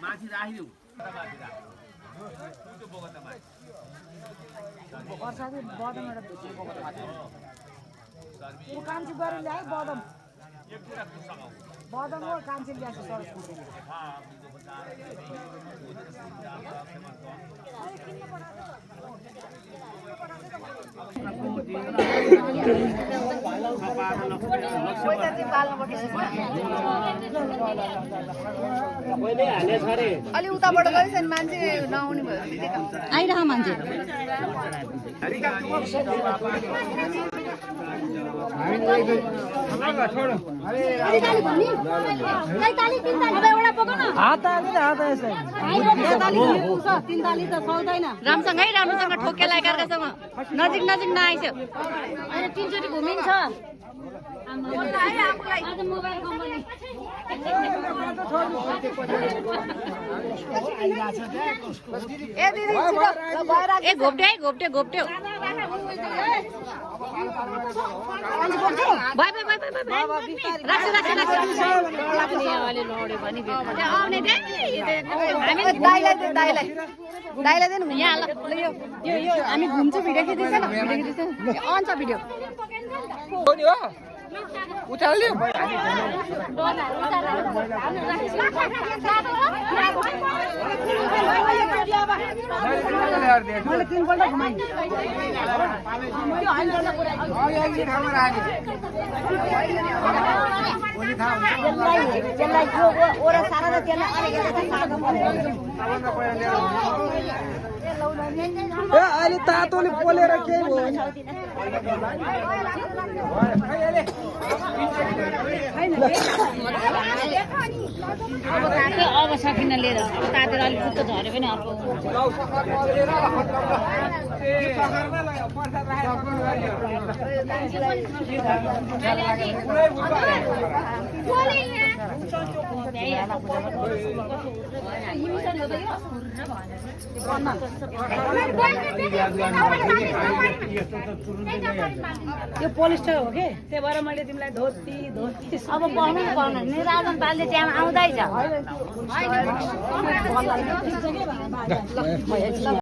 माथि राखिदेऊ कान्छी गएर ल्याए बदम बदम हो कान्छी ल्याएछ सरस अलि उताबाट गएछ नि मान्छे नआउने भयो आइरह मान्छे राम्रोसँगै राम्रोसँग ठोकेला एकाअर्कासँग नजिक नजिक नआइस्यो अहिले 3 चोटि घुमिन्छ ए घोप्ट्यो है घोप्ट्यो घोप्ट्यो बाई बाई बाई बाई बाई राख्छु राख्छु राख्छु अहिले लड्यो भने आउने हामी दाइलाई दिनु यहाँ ल यो हामी घुम्छु भिडियो खिच्दैछ न भिडियो खिच्दैछ अन छ भिडियो उचाल्यो अहिले तातोले पोलेर केही भयो अब सकिन लिएर तातेर अलिक खुट्टा झऱ्यो भने अर्को यो पोलिस्टर हो कि त्यही भएर मैले तिमीलाई धोती अब पाउनु पाउनु राजन पालले त्यहाँ आउँदैछ